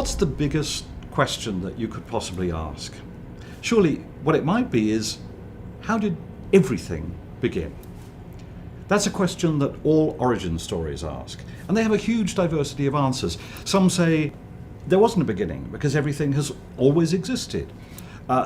What's the biggest question that you could possibly ask? Surely what it might be is, how did everything begin? That's a question that all origin stories ask, and they have a huge diversity of answers. Some say there wasn't a beginning because everything has always existed.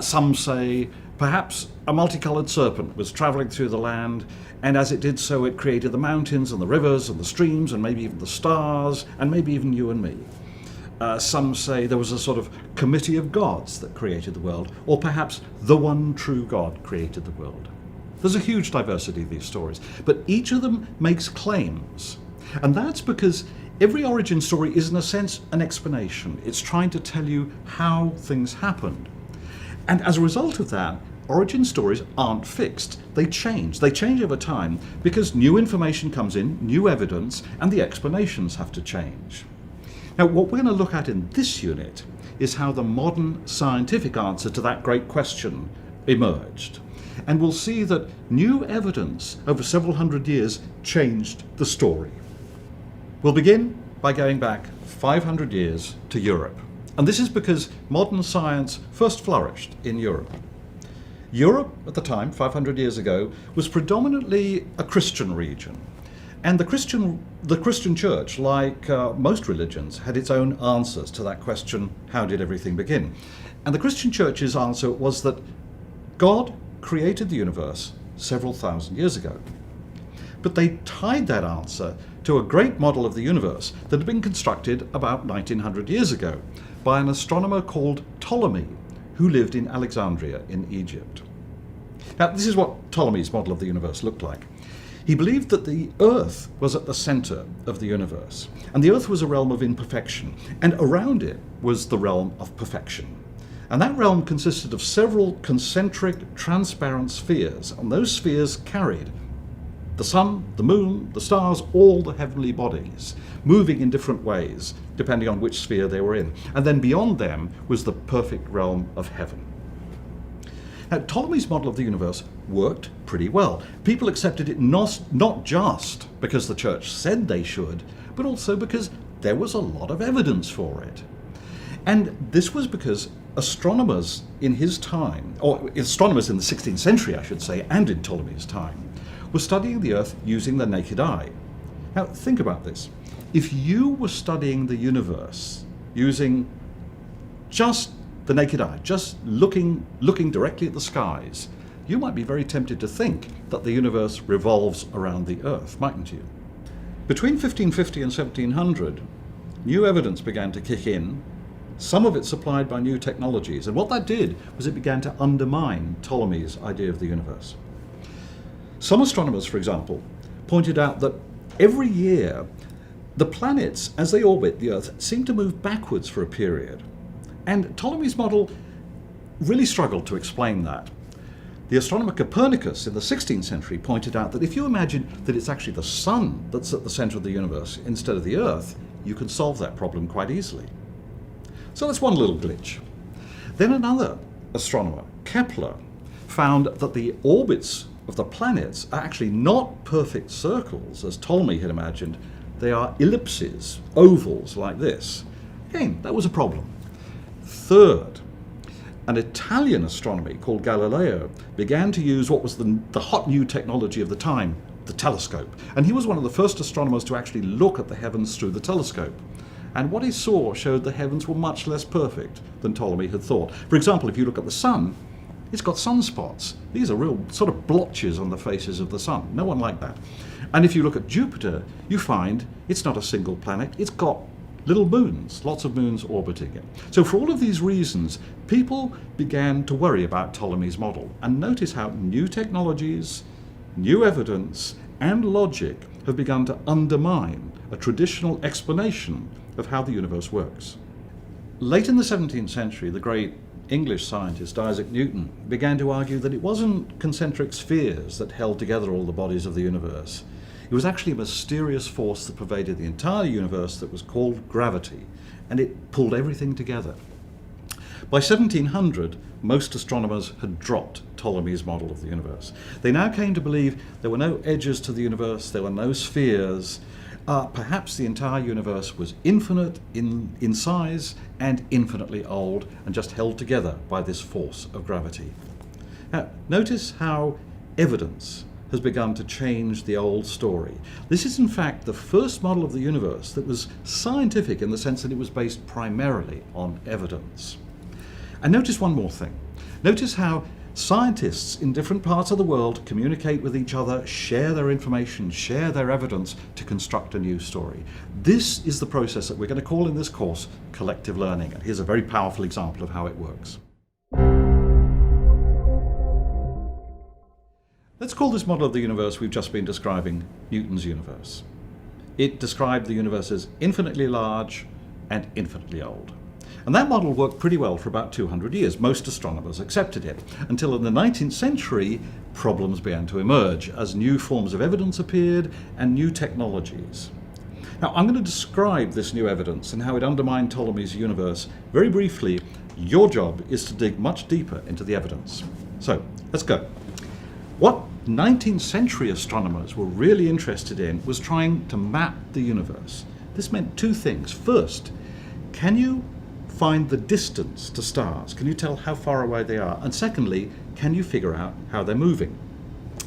Some say perhaps a multicolored serpent was traveling through the land, and as it did so, it created the mountains and the rivers and the streams and maybe even the stars and maybe even you and me. Some say there was a sort of committee of gods that created the world, or perhaps the one true God created the world. There's a huge diversity of these stories, but each of them makes claims. And that's because every origin story is, in a sense, an explanation. It's trying to tell you how things happened. And as a result of that, origin stories aren't fixed. They change. They change over time because new information comes in, new evidence, and the explanations have to change. Now, what we're going to look at in this unit is how the modern scientific answer to that great question emerged. And we'll see that new evidence over several hundred years changed the story. We'll begin by going back 500 years to Europe. And this is because modern science first flourished in Europe. Europe, at the time, 500 years ago, was predominantly a Christian region. And the Christian church, like most religions, had its own answers to that question, how did everything begin? And the Christian church's answer was that God created the universe several thousand years ago. But they tied that answer to a great model of the universe that had been constructed about 1900 years ago by an astronomer called Ptolemy, who lived in Alexandria in Egypt. Now, this is what Ptolemy's model of the universe looked like. He believed that the Earth was at the center of the universe, and the Earth was a realm of imperfection, and around it was the realm of perfection. And that realm consisted of several concentric, transparent spheres, and those spheres carried the sun, the moon, the stars, all the heavenly bodies, moving in different ways, depending on which sphere they were in. And then beyond them was the perfect realm of heaven. Now, Ptolemy's model of the universe worked pretty well. People accepted it not just because the church said they should, but also because there was a lot of evidence for it. And this was because astronomers in his time, or astronomers in the 16th century, I should say, and in Ptolemy's time, were studying the Earth using the naked eye. Now, think about this. If you were studying the universe using just the naked eye, just looking directly at the skies, you might be very tempted to think that the universe revolves around the Earth, mightn't you? Between 1550 and 1700, new evidence began to kick in, some of it supplied by new technologies, and what that did was it began to undermine Ptolemy's idea of the universe. Some astronomers, for example, pointed out that every year the planets, as they orbit the Earth, seem to move backwards for a period. And Ptolemy's model really struggled to explain that. The astronomer Copernicus in the 16th century pointed out that if you imagine that it's actually the sun that's at the center of the universe instead of the Earth, you can solve that problem quite easily. So that's one little glitch. Then another astronomer, Kepler, found that the orbits of the planets are actually not perfect circles, as Ptolemy had imagined. They are ellipses, ovals like this. Again, that was a problem. Third, an Italian astronomer called Galileo began to use what was the hot new technology of the time, the telescope. And he was one of the first astronomers to actually look at the heavens through the telescope. And what he saw showed the heavens were much less perfect than Ptolemy had thought. For example, if you look at the sun, it's got sunspots. These are real sort of blotches on the faces of the sun. No one liked that. And if you look at Jupiter, you find it's not a single planet. It's got little moons, lots of moons orbiting it. So for all of these reasons, people began to worry about Ptolemy's model and notice how new technologies, new evidence, and logic have begun to undermine a traditional explanation of how the universe works. Late in the 17th century, the great English scientist Isaac Newton began to argue that it wasn't concentric spheres that held together all the bodies of the universe. It was actually a mysterious force that pervaded the entire universe that was called gravity, and it pulled everything together. By 1700, most astronomers had dropped Ptolemy's model of the universe. They now came to believe there were no edges to the universe, there were no spheres, perhaps the entire universe was infinite in size and infinitely old and just held together by this force of gravity. Now, notice how evidence has begun to change the old story. This is in fact the first model of the universe that was scientific in the sense that it was based primarily on evidence. And notice one more thing. Notice how scientists in different parts of the world communicate with each other, share their information, share their evidence to construct a new story. This is the process that we're going to call in this course collective learning. And here's a very powerful example of how it works. Let's call this model of the universe we've just been describing Newton's universe. It described the universe as infinitely large and infinitely old. And that model worked pretty well for about 200 years. Most astronomers accepted it. Until in the 19th century, problems began to emerge as new forms of evidence appeared and new technologies. Now, I'm going to describe this new evidence and how it undermined Ptolemy's universe very briefly. Your job is to dig much deeper into the evidence. So, let's go. What 19th century astronomers were really interested in was trying to map the universe. This meant two things. First, can you find the distance to stars? Can you tell how far away they are? And secondly, can you figure out how they're moving?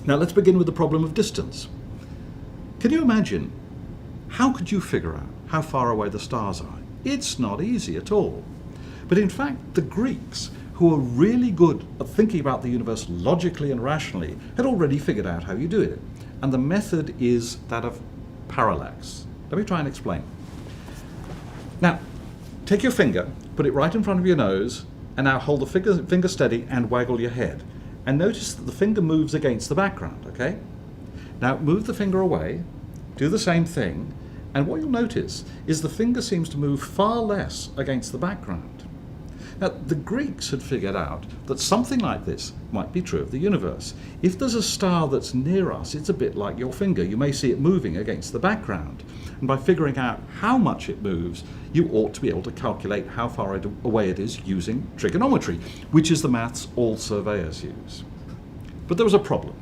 Now let's begin with the problem of distance. Can you imagine, how could you figure out how far away the stars are? It's not easy at all. But in fact, the Greeks, who are really good at thinking about the universe logically and rationally, had already figured out how you do it. And the method is that of parallax. Let me try and explain. Now, take your finger, put it right in front of your nose, and now hold the finger steady and waggle your head. And notice that the finger moves against the background, okay? Now move the finger away, do the same thing, and what you'll notice is the finger seems to move far less against the background. Now, the Greeks had figured out that something like this might be true of the universe. If there's a star that's near us, it's a bit like your finger. You may see it moving against the background. And by figuring out how much it moves, you ought to be able to calculate how far away it is using trigonometry, which is the maths all surveyors use. But there was a problem.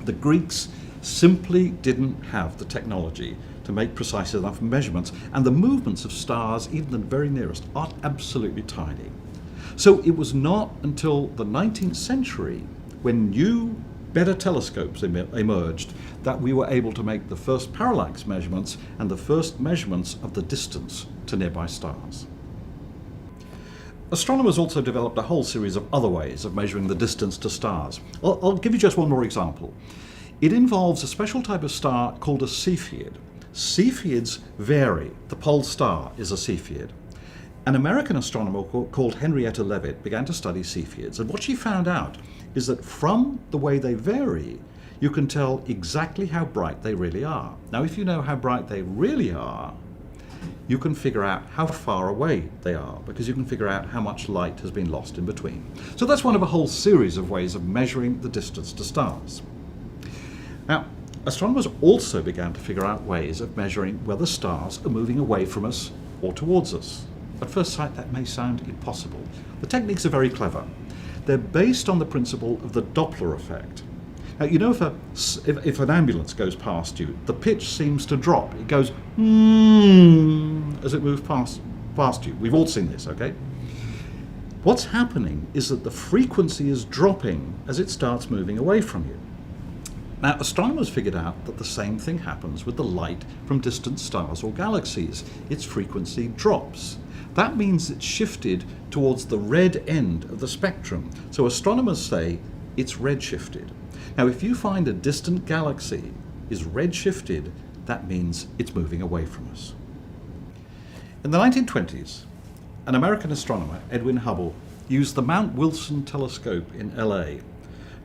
The Greeks simply didn't have the technology to make precise enough measurements, and the movements of stars, even the very nearest, are absolutely tiny. So it was not until the 19th century, when new, better telescopes emerged, that we were able to make the first parallax measurements and the first measurements of the distance to nearby stars. Astronomers also developed a whole series of other ways of measuring the distance to stars. I'll give you just one more example. It involves a special type of star called a Cepheid. Cepheids vary. The pole star is a Cepheid. An American astronomer called Henrietta Leavitt began to study Cepheids, and what she found out is that from the way they vary, you can tell exactly how bright they really are. Now, if you know how bright they really are, you can figure out how far away they are, because you can figure out how much light has been lost in between. So that's one of a whole series of ways of measuring the distance to stars. Now, astronomers also began to figure out ways of measuring whether stars are moving away from us or towards us. At first sight, that may sound impossible. The techniques are very clever. They're based on the principle of the Doppler effect. Now, you know, if an ambulance goes past you, the pitch seems to drop. It goes as it moves past you. We've all seen this, okay? What's happening is that the frequency is dropping as it starts moving away from you. Now, astronomers figured out that the same thing happens with the light from distant stars or galaxies. Its frequency drops. That means it's shifted towards the red end of the spectrum. So astronomers say it's redshifted. Now, if you find a distant galaxy is redshifted, that means it's moving away from us. In the 1920s, an American astronomer, Edwin Hubble, used the Mount Wilson telescope in LA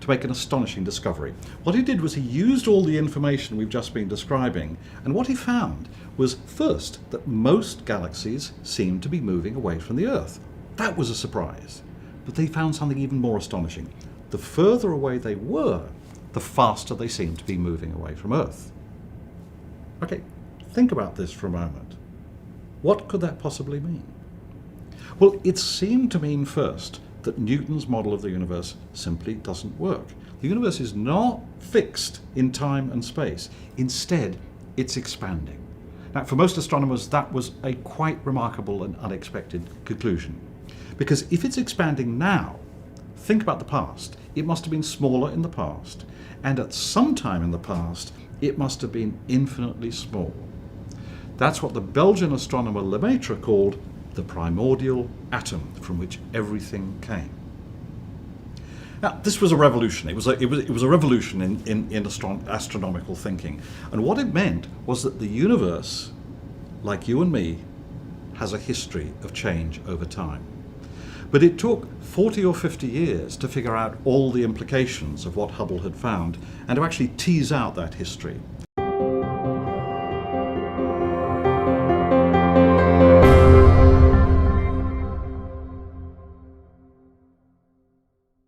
to make an astonishing discovery. What he did was he used all the information we've just been describing, and what he found was, first, that most galaxies seemed to be moving away from the Earth. That was a surprise. But they found something even more astonishing. The further away they were, the faster they seemed to be moving away from Earth. Okay, think about this for a moment. What could that possibly mean? Well, it seemed to mean first that Newton's model of the universe simply doesn't work. The universe is not fixed in time and space. Instead, it's expanding. Now, for most astronomers, that was a quite remarkable and unexpected conclusion. Because if it's expanding now, think about the past. It must have been smaller in the past, and at some time in the past, it must have been infinitely small. That's what the Belgian astronomer Lemaitre called the primordial atom from which everything came. Now, this was a revolution. It was a revolution in astronomical thinking. And what it meant was that the universe, like you and me, has a history of change over time. But it took 40 or 50 years to figure out all the implications of what Hubble had found and to actually tease out that history.